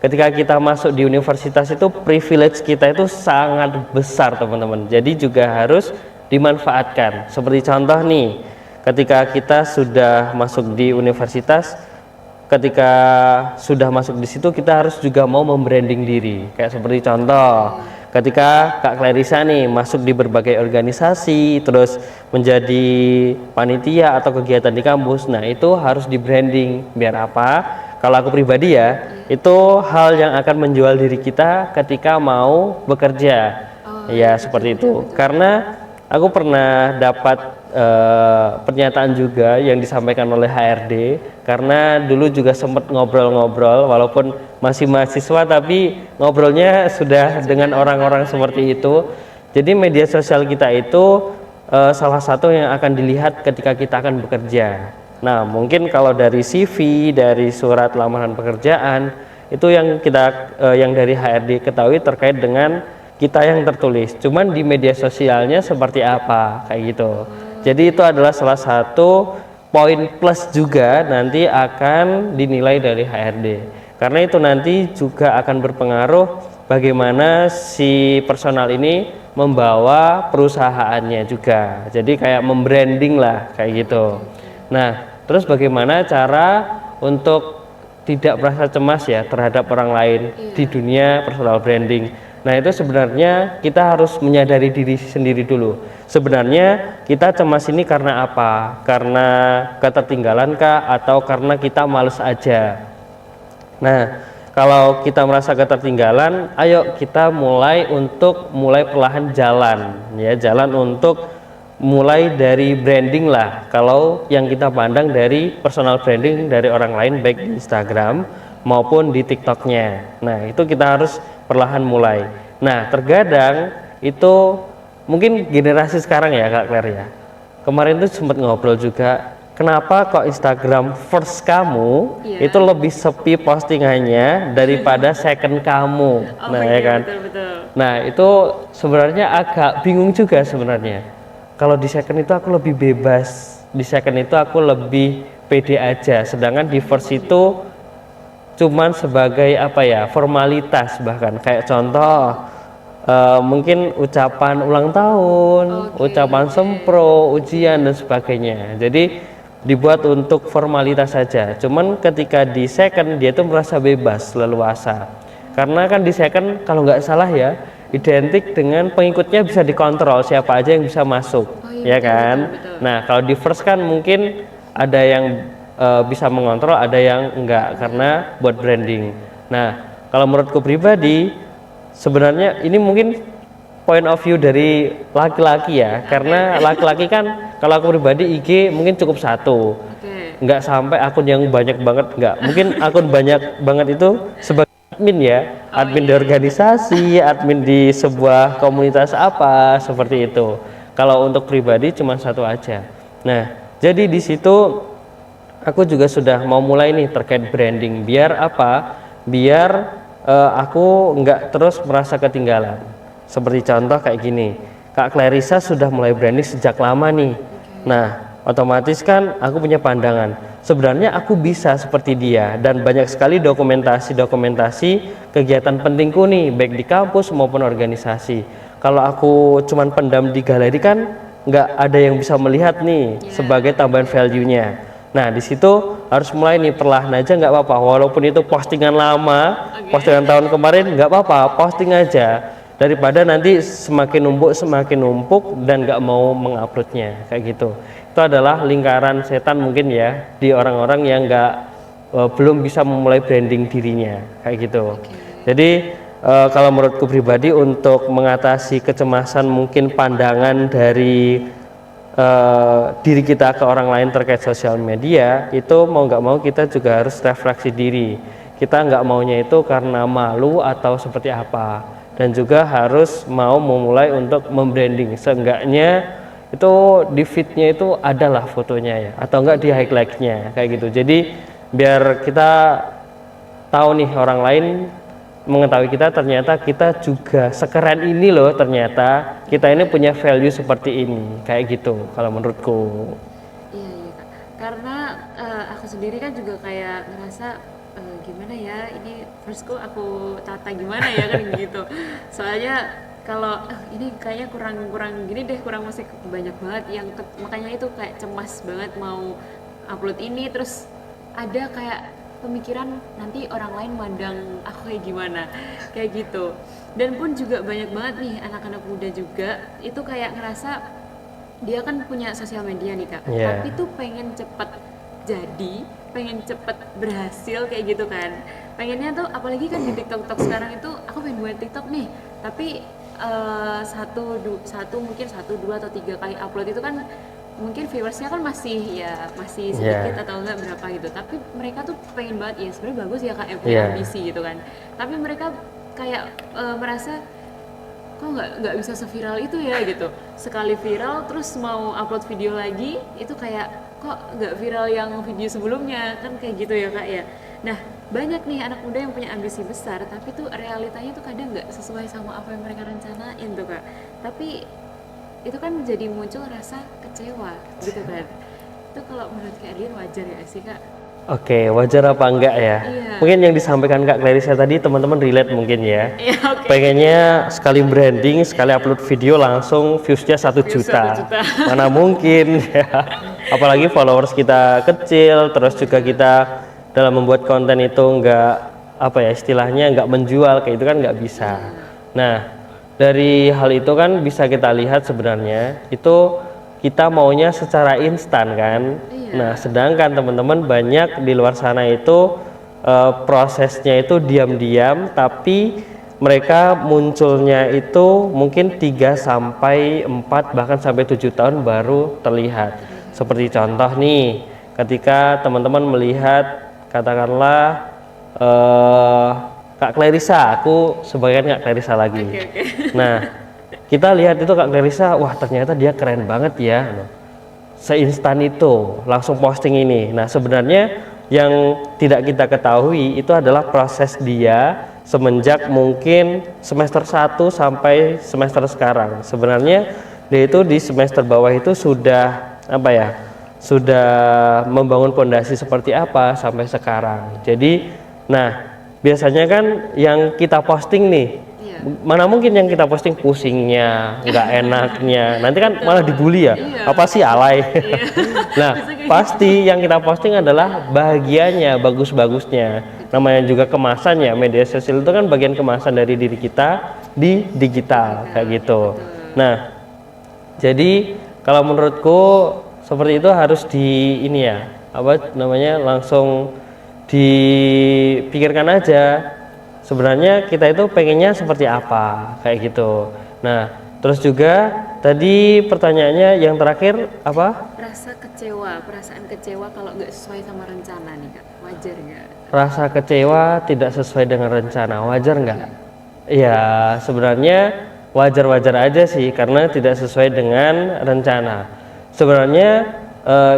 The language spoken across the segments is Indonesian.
ketika kita masuk di universitas itu privilege kita itu sangat besar teman-teman, jadi juga harus dimanfaatkan. Seperti contoh nih, ketika kita sudah masuk di universitas, ketika sudah masuk di situ kita harus juga mau membranding diri. Kayak seperti contoh, ketika Kak Clarissa nih masuk di berbagai organisasi, terus menjadi panitia atau kegiatan di kampus, nah itu harus di branding. Biar apa? Kalau aku pribadi ya, itu hal yang akan menjual diri kita ketika mau bekerja. Ya seperti itu. Karena aku pernah dapat pernyataan juga yang disampaikan oleh HRD, karena dulu juga sempat ngobrol-ngobrol walaupun masih mahasiswa, tapi ngobrolnya sudah dengan orang-orang seperti itu. Jadi media sosial kita itu salah satu yang akan dilihat ketika kita akan bekerja. Nah mungkin kalau dari CV, dari surat lamaran pekerjaan, itu yang kita yang dari HRD ketahui terkait dengan kita yang tertulis, cuman di media sosialnya seperti apa, kayak gitu. Jadi itu adalah salah satu poin plus juga nanti akan dinilai dari HRD, karena itu nanti juga akan berpengaruh bagaimana si personal ini membawa perusahaannya juga. Jadi kayak membranding lah, kayak gitu. Nah terus bagaimana cara untuk tidak merasa cemas ya terhadap orang lain di dunia personal branding. Nah itu sebenarnya kita harus menyadari diri sendiri dulu. Sebenarnya kita cemas ini karena apa? Karena ketertinggalan kah? Atau karena kita males aja? Nah kalau kita merasa ketertinggalan, ayo kita mulai perlahan jalan, ya jalan untuk mulai dari branding lah. Kalau yang kita pandang dari personal branding dari orang lain, baik di Instagram maupun di TikToknya. Nah itu kita harus perlahan mulai. Nah terkadang itu mungkin generasi sekarang ya Kak Claire ya, kemarin tuh sempat ngobrol juga, kenapa kok Instagram first kamu itu lebih sepi postingannya daripada second kamu. Nah ya kan, betul. Nah itu sebenarnya agak bingung juga sebenarnya. Kalau di second itu aku lebih bebas, di second itu aku lebih pede aja, sedangkan di first itu cuman sebagai apa ya, formalitas. Bahkan kayak contoh mungkin ucapan ulang tahun, ucapan sempro, ujian dan sebagainya, jadi dibuat untuk formalitas saja. Cuman ketika di second dia tuh merasa bebas, leluasa, karena kan di second kalau nggak salah ya identik dengan pengikutnya bisa dikontrol siapa aja yang bisa masuk, ya kan. Nah kalau di first kan mungkin ada yang bisa mengontrol, ada yang enggak karena buat branding. Nah kalau menurutku pribadi sebenarnya ini mungkin point of view dari laki-laki ya, karena laki-laki kan kalau aku pribadi IG mungkin cukup satu, enggak sampai akun yang banyak banget, enggak. Mungkin akun banyak banget itu sebagai admin ya, admin di organisasi, admin di sebuah komunitas apa seperti itu. Kalau untuk pribadi cuma satu aja. Nah jadi di situ aku juga sudah mau mulai nih terkait branding. Biar apa? Biar aku nggak terus merasa ketinggalan. Seperti contoh kayak gini, Kak Clarissa sudah mulai branding sejak lama nih. Nah otomatis kan aku punya pandangan, sebenarnya aku bisa seperti dia, dan banyak sekali dokumentasi kegiatan pentingku nih, baik di kampus maupun organisasi. Kalau aku cuman pendam di galeri kan nggak ada yang bisa melihat nih sebagai tambahan value-nya. Nah di situ harus mulai nih perlahan aja, nggak apa-apa, walaupun itu postingan lama, postingan tahun kemarin, nggak apa-apa, posting aja, daripada nanti semakin numpuk dan nggak mau menguploadnya, kayak gitu. Itu adalah lingkaran setan mungkin ya di orang-orang yang nggak belum bisa memulai branding dirinya, kayak gitu. Jadi kalau menurutku pribadi untuk mengatasi kecemasan mungkin pandangan dari diri kita ke orang lain terkait sosial media, itu mau nggak mau kita juga harus refleksi diri. Kita nggak maunya itu karena malu atau seperti apa, dan juga harus mau memulai untuk membranding. Seenggaknya itu di feednya itu adalah fotonya ya, atau enggak di highlightnya, kayak gitu. Jadi biar kita tahu nih, orang lain mengetahui kita, ternyata kita juga sekeren ini loh, ternyata kita ini punya value seperti ini, kayak gitu kalau menurutku. Iya Kak, karena aku sendiri kan juga kayak ngerasa gimana ya, ini first kok aku tata gimana ya kan gitu. Soalnya kalau ini kayaknya kurang gini deh, kurang musik banyak banget yang makanya itu kayak cemas banget mau upload ini, terus ada kayak pemikiran nanti orang lain mandang aku kayak gimana kayak gitu. Dan pun juga banyak banget nih anak-anak muda juga itu kayak ngerasa dia kan punya sosial media nih kak, Iya. tapi tuh pengen cepet jadi, pengen cepet berhasil kayak gitu kan. Pengennya tuh apalagi kan di TikTok sekarang itu aku pengen buat TikTok nih, tapi satu mungkin satu dua atau tiga kali upload itu kan mungkin viewersnya kan masih sedikit Iya. atau enggak berapa gitu, tapi mereka tuh pengen banget ya sebenarnya bagus ya kak yang punya Iya. ambisi gitu kan, tapi mereka kayak merasa kok nggak bisa seviral itu ya gitu, sekali viral terus mau upload video lagi itu kayak kok nggak viral yang video sebelumnya kan kayak gitu ya kak ya. Nah banyak nih anak muda yang punya ambisi besar tapi tuh realitanya tuh kadang nggak sesuai sama apa yang mereka rencanain tuh kak, tapi itu kan jadi muncul rasa kecewa gitu kan. Itu kalau menurut Kak Dian wajar ya sih kak? Oke, wajar apa enggak ya? Iya. Mungkin yang disampaikan Kak Clarissa tadi teman-teman relate mungkin ya. Iya oke. Pengennya sekali branding, sekali upload video langsung viewsnya 1 Views 1 juta. juta. Mana mungkin ya. Apalagi followers kita kecil, terus juga kita dalam membuat konten itu enggak apa ya istilahnya enggak menjual kayak itu kan enggak bisa. Nah, dari hal itu kan bisa kita lihat sebenarnya itu kita maunya secara instan kan. Iya. Nah, sedangkan teman-teman banyak di luar sana itu prosesnya itu diam-diam, tapi mereka munculnya itu mungkin 3 sampai 4 bahkan sampai 7 tahun baru terlihat. Seperti contoh nih, ketika teman-teman melihat katakanlah Kak Clarissa, aku sebagian Kak Clarissa lagi. Oke. Nah, kita lihat itu Kak Clarissa, wah ternyata dia keren banget ya. Seinstan itu langsung posting ini. Nah, sebenarnya yang tidak kita ketahui itu adalah proses dia semenjak mungkin semester 1 sampai semester sekarang. Sebenarnya dia itu di semester bawah itu sudah apa ya? Sudah membangun fondasi seperti apa sampai sekarang. Jadi, nah, biasanya kan yang kita posting nih, Iya. mana mungkin yang kita posting pusingnya, nggak enaknya, nanti kan malah dibully ya, Iya. apa sih alay. Nah, Bisa kayak pasti yang kita posting adalah bahagianya, bagus-bagusnya. Namanya juga kemasannya, media sosial itu kan bagian kemasan dari diri kita di digital kayak gitu. Nah, jadi kalau menurutku seperti itu harus di ini ya, apa namanya langsung dipikirkan aja sebenarnya kita itu pengennya seperti apa kayak gitu. Nah, terus juga tadi pertanyaannya yang terakhir apa? Rasa kecewa, perasaan kecewa kalau nggak sesuai sama rencana nih kak, wajar nggak? Rasa kecewa tidak sesuai dengan rencana, wajar nggak? Ya, sebenarnya wajar-wajar aja sih karena tidak sesuai dengan rencana. Sebenarnya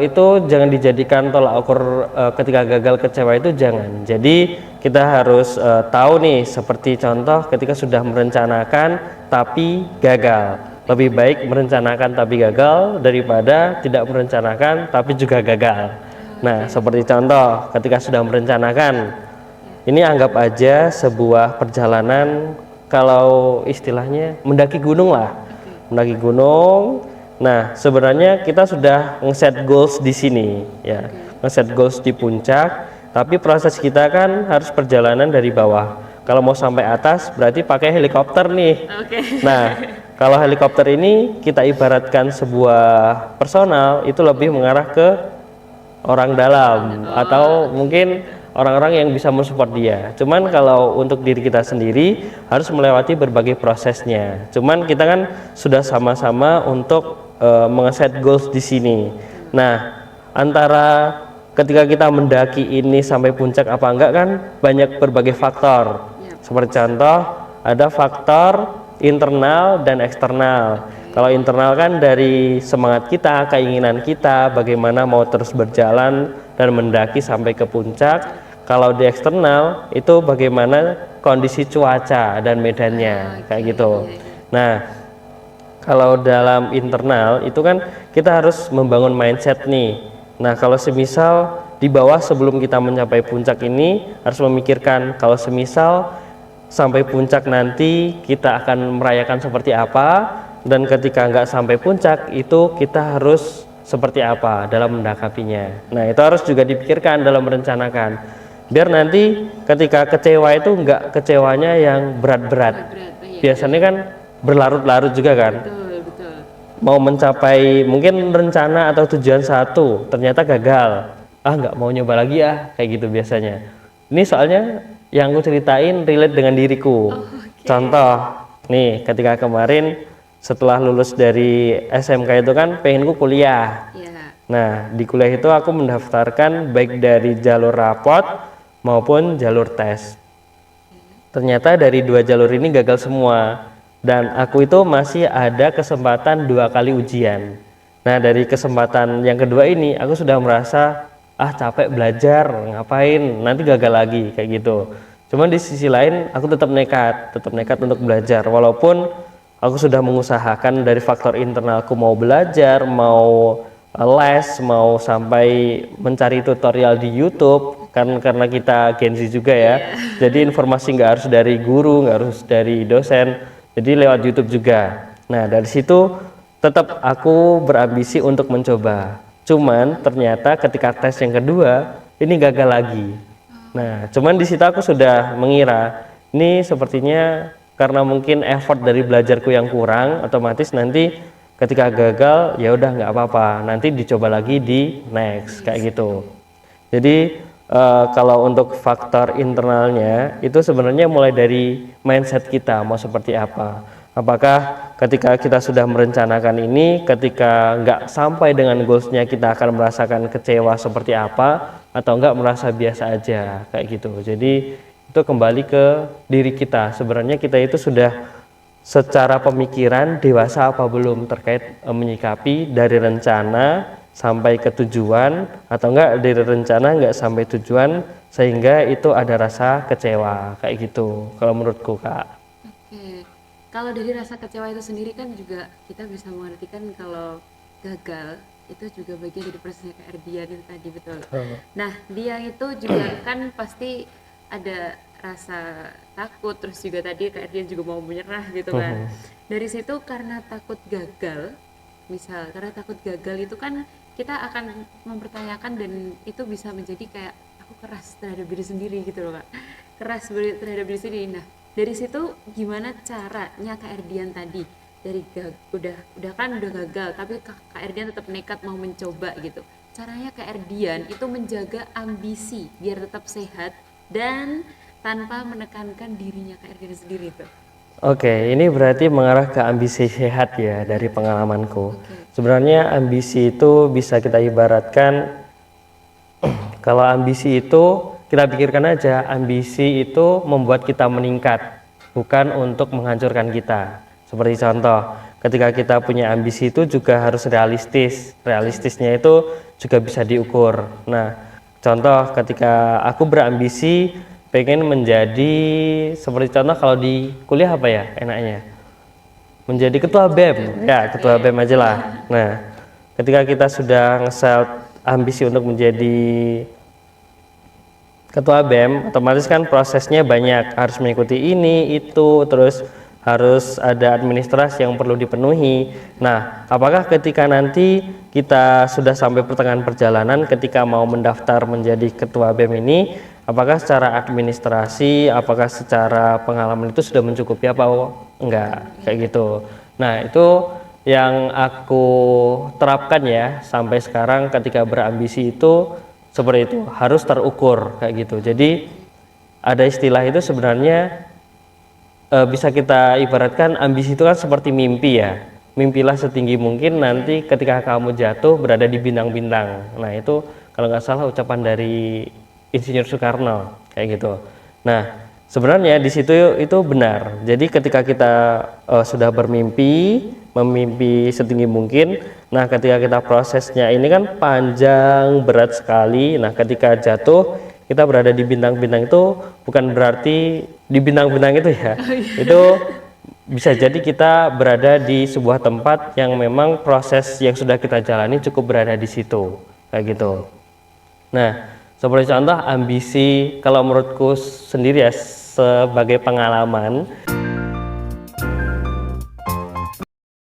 itu jangan dijadikan tolak ukur ketika gagal kecewa itu jangan. Jadi kita harus tahu nih seperti contoh ketika sudah merencanakan tapi gagal. Lebih baik merencanakan tapi gagal daripada tidak merencanakan tapi juga gagal. Nah, seperti contoh ketika sudah merencanakan, ini anggap aja sebuah perjalanan kalau istilahnya mendaki gunung lah. Mendaki gunung. Nah, sebenarnya kita sudah ngeset goals di sini ya. Ngeset goals di puncak, tapi proses kita kan harus perjalanan dari bawah. Kalau mau sampai atas berarti pakai helikopter nih. Oke. Nah, kalau helikopter ini kita ibaratkan sebuah personal itu lebih mengarah ke orang dalam atau mungkin orang-orang yang bisa mensupport dia. Cuman kalau untuk diri kita sendiri harus melewati berbagai prosesnya. Cuman kita kan sudah sama-sama untuk mengeset goals di sini. Nah, antara ketika kita mendaki ini sampai puncak apa enggak kan banyak berbagai faktor. Seperti contoh ada faktor internal dan eksternal. Kalau internal kan dari semangat kita, keinginan kita, bagaimana mau terus berjalan dan mendaki sampai ke puncak. Kalau di eksternal itu bagaimana kondisi cuaca dan medannya, kayak gitu. Nah, kalau dalam internal itu kan kita harus membangun mindset nih. Nah, kalau semisal di bawah sebelum kita mencapai puncak ini harus memikirkan kalau semisal sampai puncak nanti kita akan merayakan seperti apa, dan ketika nggak sampai puncak itu kita harus seperti apa dalam mendakapinya. Nah itu harus juga dipikirkan dalam merencanakan, biar nanti ketika kecewa itu nggak kecewanya yang berat-berat. Biasanya kan berlarut-larut juga kan, Betul. mau mencapai mungkin rencana atau tujuan satu ternyata gagal, nggak mau nyoba lagi kayak gitu biasanya. Ini soalnya yang aku ceritain relate dengan diriku. Contoh nih, ketika kemarin setelah lulus dari SMK itu kan pengenku kuliah. Nah di kuliah itu aku mendaftarkan baik dari jalur rapot maupun jalur tes. Ternyata dari 2 jalur ini gagal semua, dan aku itu masih ada kesempatan 2 kali ujian. Nah dari kesempatan yang kedua ini aku sudah merasa capek belajar, ngapain, nanti gagal lagi kayak gitu. Cuman di sisi lain aku tetap nekat untuk belajar, walaupun aku sudah mengusahakan dari faktor internalku, mau belajar, mau les, mau sampai mencari tutorial di YouTube kan, karena kita Gen Z juga ya. Jadi informasi nggak harus dari guru, nggak harus dari dosen, jadi lewat YouTube juga. Nah dari situ tetap aku berambisi untuk mencoba. Cuman ternyata ketika tes yang kedua ini gagal lagi. Nah cuman di situ aku sudah mengira ini sepertinya karena mungkin effort dari belajarku yang kurang, otomatis nanti ketika gagal ya udah nggak apa-apa, nanti dicoba lagi di next kayak gitu. Jadi kalau untuk faktor internalnya itu sebenarnya mulai dari mindset kita mau seperti apa. Apakah ketika kita sudah merencanakan ini, ketika nggak sampai dengan goalsnya kita akan merasakan kecewa seperti apa, atau nggak merasa biasa aja kayak gitu. Jadi itu kembali ke diri kita, sebenarnya kita itu sudah secara pemikiran dewasa apa belum terkait menyikapi dari rencana sampai ke tujuan, atau enggak dari rencana nggak sampai tujuan sehingga itu ada rasa kecewa kayak gitu kalau menurutku Kak. Kalau dari rasa kecewa itu sendiri kan juga kita bisa mengartikan kalau gagal itu juga bagian dari prosesnya Kak Erdian itu tadi, betul. Nah dia itu juga kan pasti ada rasa takut, terus juga tadi Kak Erdian juga mau menyerah gitu kan. Dari situ karena takut gagal, karena takut gagal itu kan kita akan mempertanyakan, dan itu bisa menjadi kayak aku keras terhadap diri sendiri gitu loh Kak, keras terhadap diri sendiri. Nah dari situ gimana caranya Kak Erdian tadi dari udah gagal tapi Kak Erdian tetap nekat mau mencoba gitu, caranya Kak Erdian itu menjaga ambisi biar tetap sehat dan tanpa menekankan dirinya Kak Erdian sendiri tuh? Oke, ini berarti mengarah ke ambisi sehat ya dari pengalamanku. Sebenarnya ambisi itu bisa kita ibaratkan kalau ambisi itu kita pikirkan aja, ambisi itu membuat kita meningkat, bukan untuk menghancurkan kita. Seperti contoh, ketika kita punya ambisi itu juga harus realistis. Realistisnya itu juga bisa diukur. Nah, contoh ketika aku berambisi pengen menjadi, seperti contoh kalau di kuliah apa ya enaknya? Menjadi ketua BEM. Ya, ketua BEM aja lah. Nah, ketika kita sudah nge-set ambisi untuk menjadi ketua BEM, otomatis kan prosesnya banyak, harus mengikuti ini, itu, terus harus ada administrasi yang perlu dipenuhi. Nah, apakah ketika nanti kita sudah sampai pertengahan perjalanan, ketika mau mendaftar menjadi ketua BEM ini, apakah secara administrasi, apakah secara pengalaman itu sudah mencukupi apa enggak, kayak gitu. Nah, itu yang aku terapkan ya sampai sekarang ketika berambisi itu seperti itu, harus terukur kayak gitu. Jadi ada istilah itu sebenarnya bisa kita ibaratkan ambisi itu kan seperti mimpi ya. Mimpilah setinggi mungkin, nanti ketika kamu jatuh berada di bintang-bintang. Nah itu kalau nggak salah ucapan dari Insinyur Soekarno kayak gitu. Nah sebenarnya di situ itu benar. Jadi ketika kita sudah bermimpi, memimpi setinggi mungkin, nah ketika kita prosesnya ini kan panjang, berat sekali. Nah ketika jatuh kita berada di bintang-bintang itu bukan berarti di bintang-bintang itu ya, itu bisa jadi kita berada di sebuah tempat yang memang proses yang sudah kita jalani cukup berada di situ kayak gitu. Nah, seperti contoh ambisi, kalau menurutku sendiri ya sebagai pengalaman,